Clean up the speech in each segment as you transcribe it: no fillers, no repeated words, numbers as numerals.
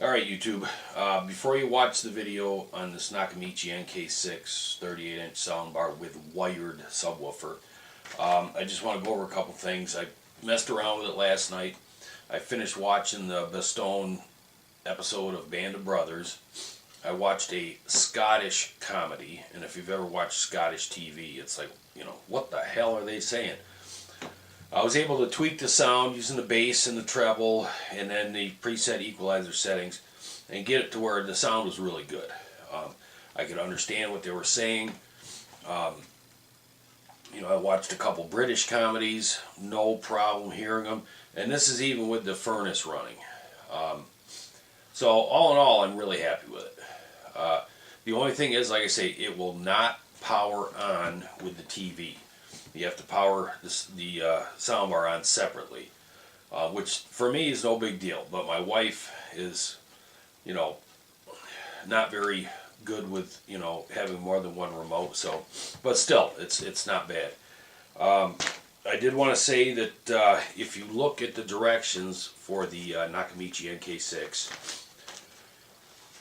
Alright YouTube, before you watch the video on this Nakamichi NK6 38-inch soundbar with wired subwoofer, I just want to go over a couple things. I messed around with it last night. I finished watching the Bastone episode of Band of Brothers. I watched a Scottish comedy, and if you've ever watched Scottish TV, it's like, you know, what the hell are they saying? I was able to tweak the sound using the bass and the treble and then the preset equalizer settings and get it to where the sound was really good. I could understand what they were saying. You know, I watched a couple British comedies, no problem hearing them, and this is even with the furnace running. So all in all, I'm really happy with it. The only thing is, like I say, it will not power on with the TV. You have to power the soundbar on separately, which for me is no big deal. But my wife is, you know, not very good with, you know, having more than one remote. So, but still, it's not bad. I did want to say that if you look at the directions for the Nakamichi NK6,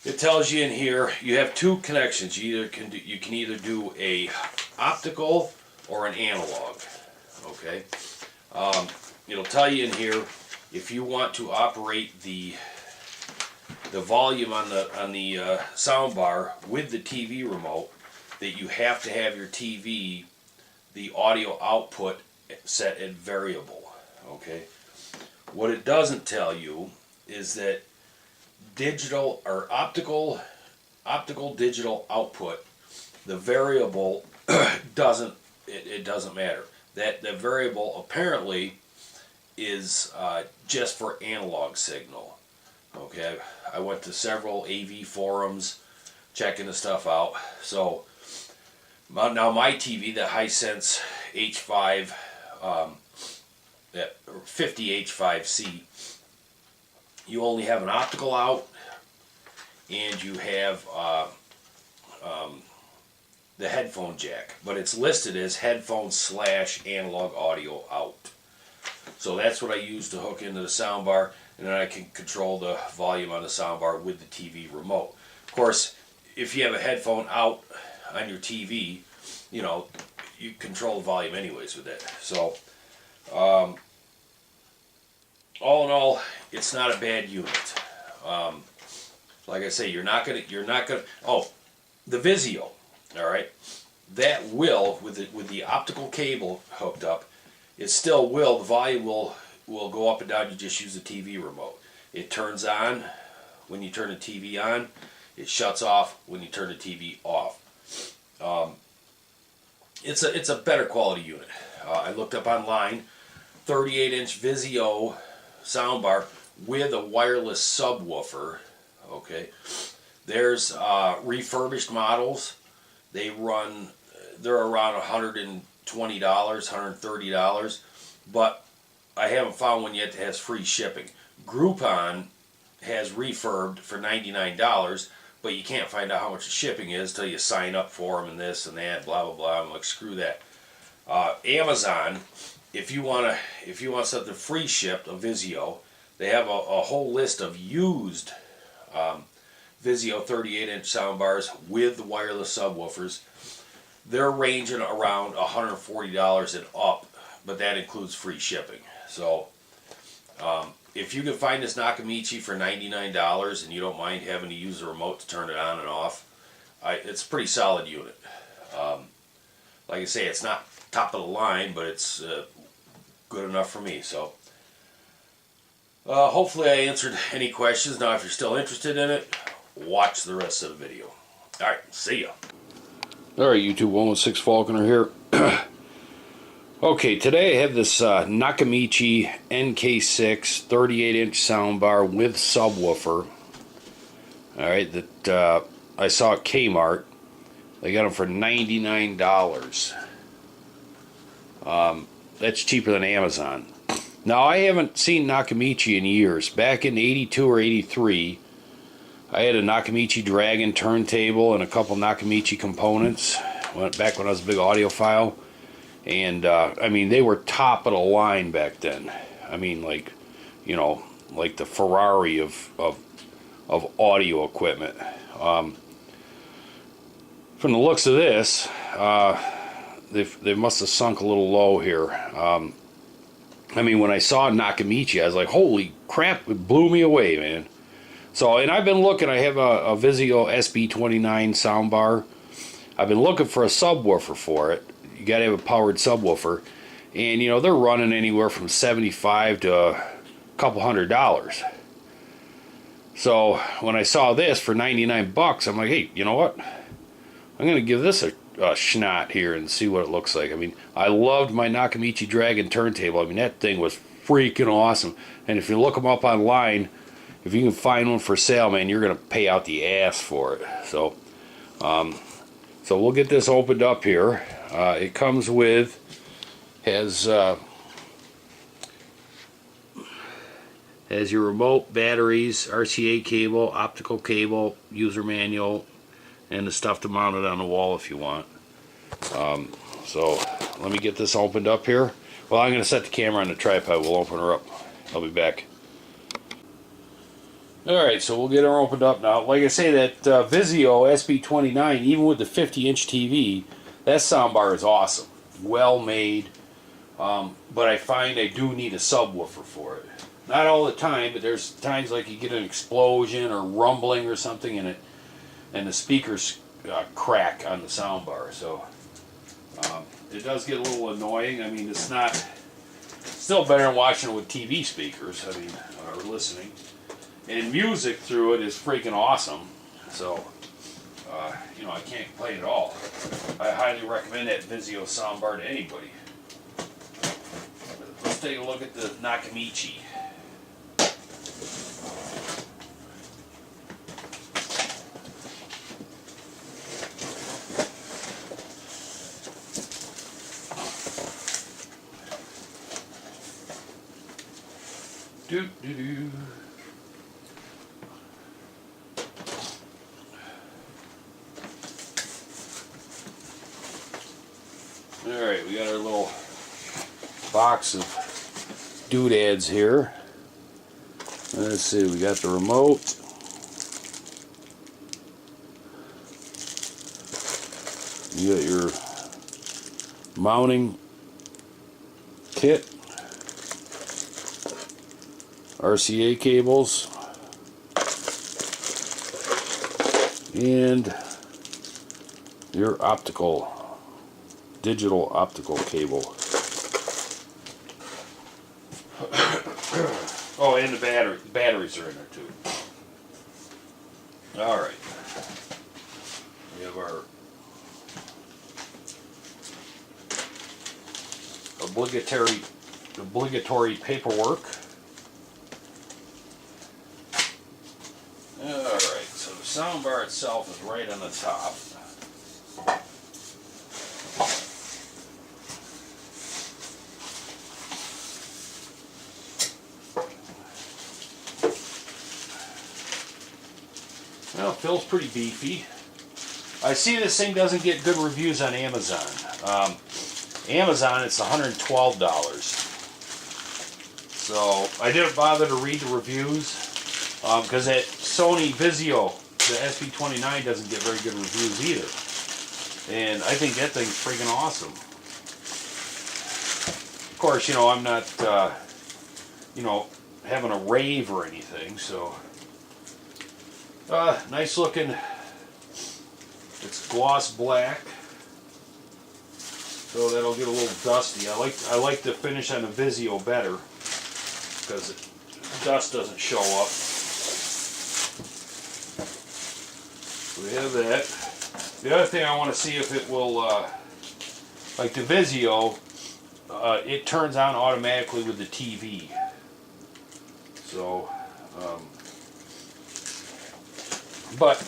it tells you in here you have two connections. You can either do a optical or an analog. Okay, it'll tell you in here if you want to operate the volume on the soundbar with the TV remote, that you have to have your TV, the audio output, set at variable. Okay, what it doesn't tell you is that digital or optical digital output, the variable doesn't. It doesn't matter. That the variable apparently is just for analog signal. Okay, I went to several AV forums checking the stuff out. So now my TV, the Hisense H5, that 50H5C, you only have an optical out, and you have the headphone jack, but it's listed as headphone / analog audio out. So that's what I use to hook into the soundbar, and then I can control the volume on the soundbar with the TV remote. Of course, if you have a headphone out on your TV, you know, you control the volume anyways with it. So all in all, it's not a bad unit. Like I say, you're not gonna oh, the Vizio. All right, that will, with the optical cable hooked up, it still will, the volume will go up and down. You just use the TV remote. It turns on when you turn the TV on. It shuts off when you turn the TV off. It's a better quality unit. I looked up online, 38-inch Vizio soundbar with a wireless subwoofer. Okay, there's refurbished models. They're around $120, $130, but I haven't found one yet that has free shipping. Groupon has refurbed for $99, but you can't find out how much the shipping is till you sign up for them and this and that, blah blah blah. I'm like, screw that. Amazon, if you want something free shipped, a Vizio, they have a whole list of used Vizio 38-inch soundbars with the wireless subwoofers. They're ranging around $140 and up, but that includes free shipping. So if you can find this Nakamichi for $99 and you don't mind having to use the remote to turn it on and off, it's a pretty solid unit. Like I say, it's not top of the line, but it's good enough for me. So hopefully I answered any questions. Now if you're still interested in it, watch the rest of the video. Alright, see ya. Alright YouTube, 116 Falconer here. Okay, today I have this Nakamichi NK6 38-inch soundbar with subwoofer. Alright, that I saw at Kmart. They got them for $99. That's cheaper than Amazon. Now I haven't seen Nakamichi in years. Back in '82 or '83, I had a Nakamichi Dragon turntable and a couple Nakamichi components. Back when I was a big audiophile, and I mean, they were top of the line back then. I mean, like, you know, like the Ferrari of of audio equipment. From the looks of this, they must have sunk a little low here. I mean, when I saw Nakamichi, I was like, holy crap, it blew me away, man. So, and I've been looking, I have a Vizio SB29 soundbar. I've been looking for a subwoofer for it. You gotta have a powered subwoofer. And, you know, they're running anywhere from $75 to a couple $100. So, when I saw this for 99 bucks, I'm like, hey, you know what? I'm gonna give this a shot here and see what it looks like. I mean, I loved my Nakamichi Dragon turntable. I mean, that thing was freaking awesome. And if you look them up online, if you can find one for sale, man, you're gonna pay out the ass for it. So we'll get this opened up here. It comes with, has your remote, batteries, RCA cable, optical cable, user manual, and the stuff to mount it on the wall if you want. So let me get this opened up here. Well, I'm going to set the camera on the tripod. We'll open her up. I'll be back. Alright, so we'll get her opened up now. Like I say, that Vizio SB29, even with the 50-inch TV, that soundbar is awesome. Well made. But I find I do need a subwoofer for it. Not all the time, but there's times like you get an explosion or rumbling or something in it, and the speakers crack on the soundbar. So it does get a little annoying. I mean, it's not, still better than watching it with TV speakers, I mean, or listening. And music through it is freaking awesome. So, you know, I can't complain at all. I highly recommend that Vizio soundbar to anybody. Let's take a look at the Nakamichi. Doo-doo-doo. Alright, we got our little box of doodads here. Let's see, we got the remote. You got your mounting kit. RCA cables. And your digital optical cable. Oh, and the batteries are in there too. Alright. We have our obligatory paperwork. Alright, so the soundbar itself is right on the top. Well, it feels pretty beefy. I see this thing doesn't get good reviews on Amazon. Amazon, it's $112. So I didn't bother to read the reviews because that Sony Vizio, the SB29, doesn't get very good reviews either. And I think that thing's freaking awesome. Of course, you know, I'm not, you know, having a rave or anything, so. Nice looking, it's gloss black, so that'll get a little dusty. I like the finish on the Vizio better because dust doesn't show up. So we have that. The other thing I want to see if it will, like the Vizio, it turns on automatically with the TV. So. But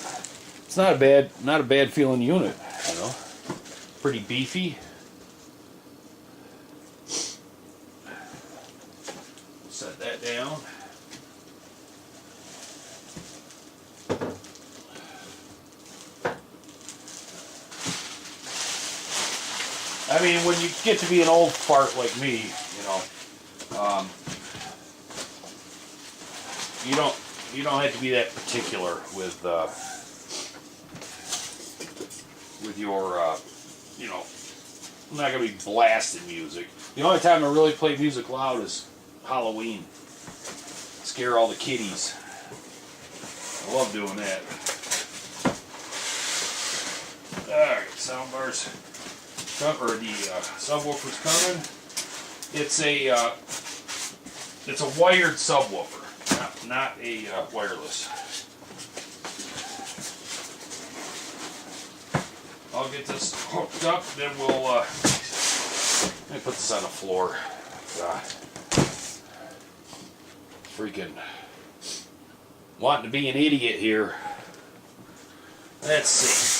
it's not a bad feeling unit, you know. Pretty beefy. Set that down. I mean, when you get to be an old fart like me, you know, you don't have to be that particular with your, you know, I'm not going to be blasting music. The only time I really play music loud is Halloween. Scare all the kitties. I love doing that. Alright, soundbars, or the subwoofer's coming. It's a wired subwoofer, not a wireless. I'll get this hooked up, then we'll let me put this on the floor. God. Freaking wanting to be an idiot here. Let's see.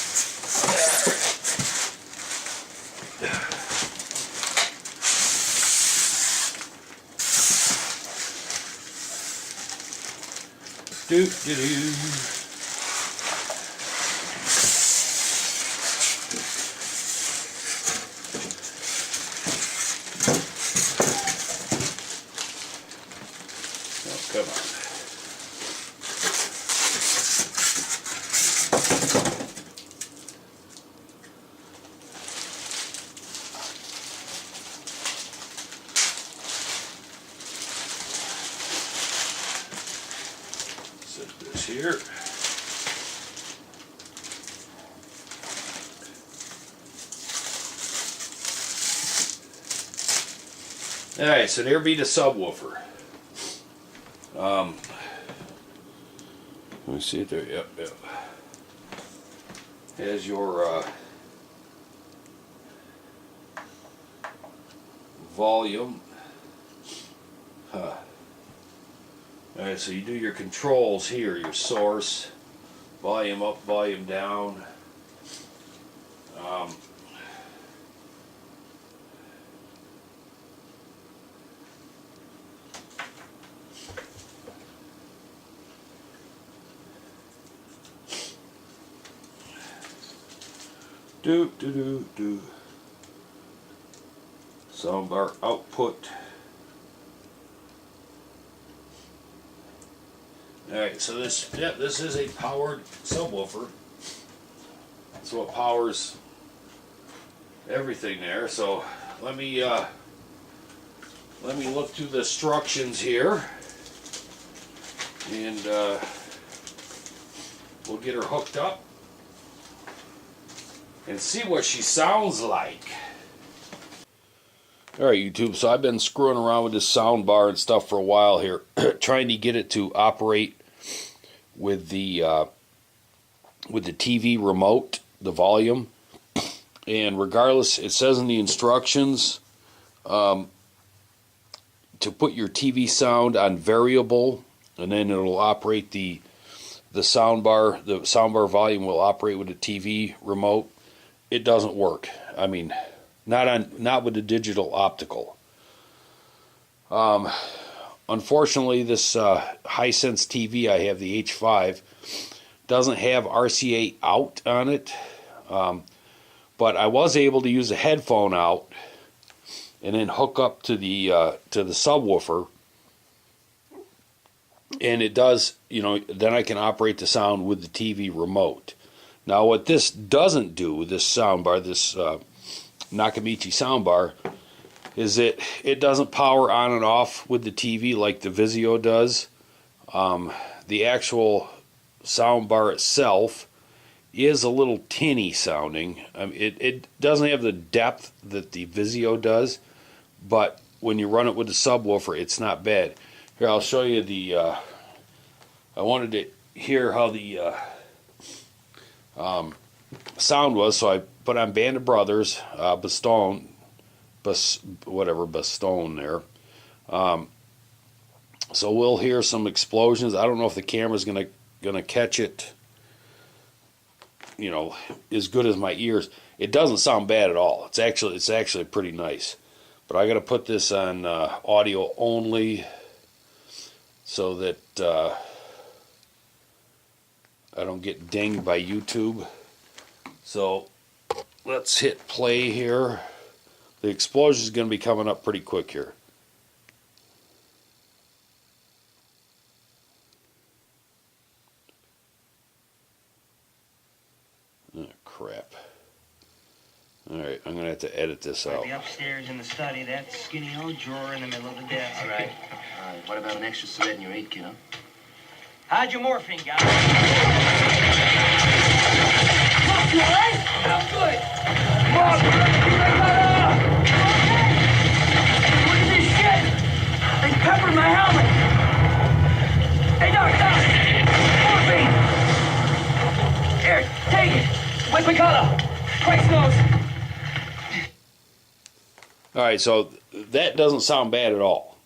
Do do do. Oh, come on. Set this here. Alright, so there be the subwoofer. Let me see it there. Yep. Has your volume. Alright, so you do your controls here, your source, volume up, volume down. Do. Soundbar output. Alright, so this is a powered subwoofer. That's what powers everything there. So let me look through the instructions here, and we'll get her hooked up and see what she sounds like. Alright, YouTube, so I've been screwing around with this sound bar and stuff for a while here, trying to get it to operate with the TV remote, the volume. And regardless, it says in the instructions to put your TV sound on variable, and then it'll operate the soundbar. The soundbar volume will operate with the TV remote. It doesn't work. I mean, not with the digital optical. Unfortunately, this Hisense TV I have, the H5, doesn't have RCA out on it. But I was able to use a headphone out and then hook up to the subwoofer, and it does, then I can operate the sound with the TV remote. Now, what this doesn't do, this soundbar, this Nakamichi soundbar, is that it doesn't power on and off with the TV like the Vizio does. The actual soundbar itself is a little tinny sounding. It doesn't have the depth that the Vizio does, but when you run it with the subwoofer, it's not bad. Here, I'll show you the. I wanted to hear how the sound was, so I put on Band of Brothers, Bastogne there. So we'll hear some explosions. I don't know if the camera's gonna catch it, as good as my ears. It doesn't sound bad at all. It's actually pretty nice. But I got to put this on audio only so that I don't get dinged by YouTube. So let's hit play here. The explosion is going to be coming up pretty quick here. Alright, I'm gonna have to edit this out. The upstairs in the study, that skinny old drawer in the middle of the desk. All right. What about an extra cigarette in your 8, kiddo? How'd your morphine, guy? Fuck you, right? I'm good. What What is this shit? They peppered my helmet. Hey, Doc, morphine. Here, take it. Where's my collar? Christ knows. Alright, so that doesn't sound bad at all.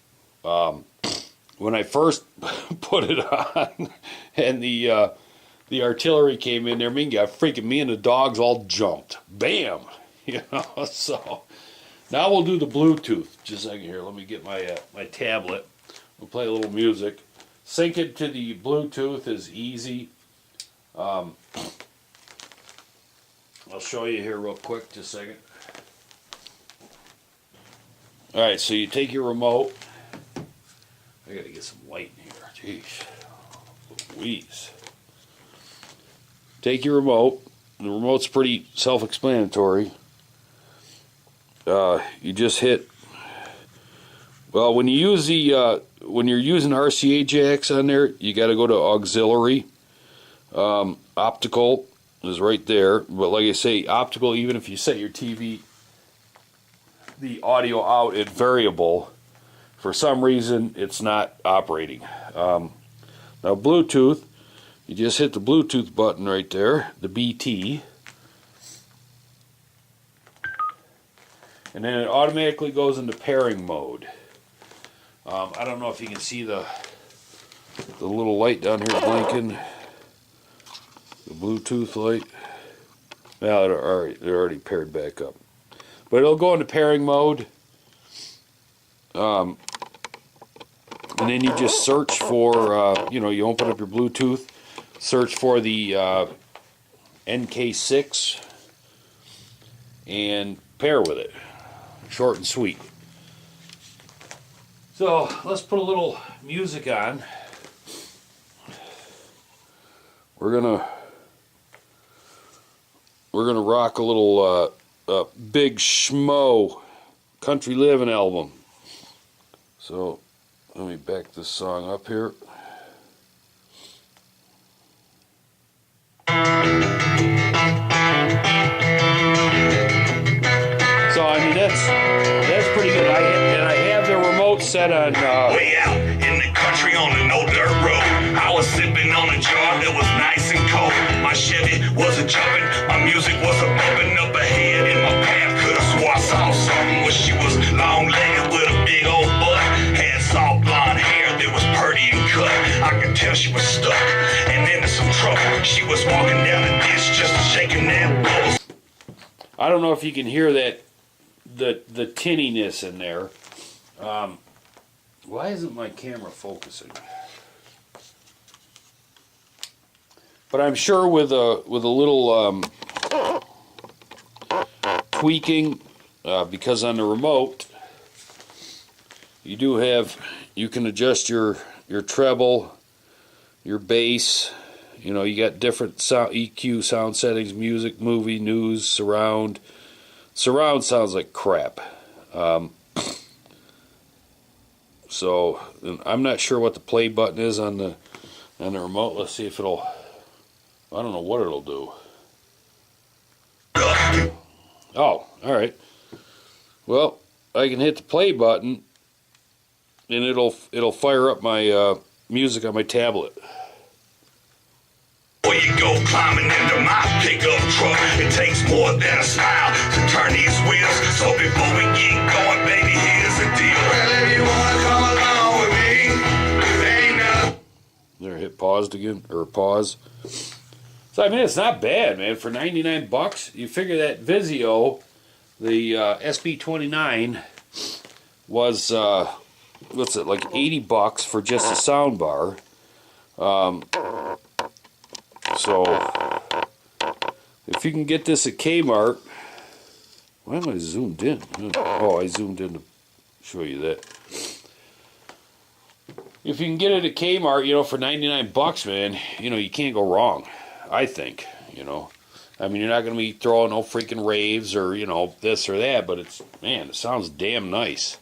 When I first put it on and the artillery came in there, me and the dogs all jumped. Bam! You know, so now we'll do the Bluetooth. Just a second here, let me get my my tablet. We'll play a little music. Sync it to the Bluetooth is easy. I'll show you here real quick, just a second. Alright, so you take your remote. I gotta get some light in here. Jeez. Louise. Take your remote. The remote's pretty self-explanatory. You just hit. Well, when you use the when you're using RCA jacks on there, you got to go to auxiliary. Optical is right there, but like I say, optical. Even if you set your TV, the audio out at variable, for some reason it's not operating. Now Bluetooth, you just hit the Bluetooth button right there, the BT, and then it automatically goes into pairing mode. I don't know if you can see the little light down here blinking, the Bluetooth light. Now they're already paired back up, but it'll go into pairing mode. And then you just search for, you open up your Bluetooth, search for the NK6, and pair with it. Short and sweet. So let's put a little music on. We're gonna rock a little Big Schmo country living album. So let me back this song up here. So I mean that's pretty good. I have the remote set on. Way out in the country on a no dirt road. I was sipping on a jar that was nice and cold. My Chevy wasn't jumping, my music was a bumping up ahead in my path. Could have swore I saw something when she was long-legged with a big old butt. Had soft blonde hair that was pretty and cut. I could tell she was stuck and into some trouble. She was walking down the ditch just shaking that bull. I don't know if you can hear that the tinniness in there. Why isn't my camera focusing? But I'm sure with a little tweaking, because on the remote you can adjust your treble, your bass. You got different sound, EQ, sound settings, music, movie, news, surround. Surround sounds like crap. So I'm not sure what the play button is on the remote. Let's see if it'll. I don't know what it'll do. Oh, all right. Well, I can hit the play button, and it'll fire up my music on my tablet. Before you go climbing into my pickup truck, it takes more than a smile to turn these wheels. So before we get going, baby, here's the deal. Well, if you wanna come along with me, there ain't nothing. There, hit paused again, or pause. So I mean, it's not bad, man. For 99 bucks, you figure that Vizio, the SB29, was what's it, like 80 bucks for just a sound bar. So if you can get this at Kmart, why am I zoomed in? Oh, I zoomed in to show you that. If you can get it at Kmart, for 99 bucks, man, you can't go wrong. I think, I mean, you're not going to be throwing no freaking raves or, you know, this or that, but it's, man, it sounds damn nice.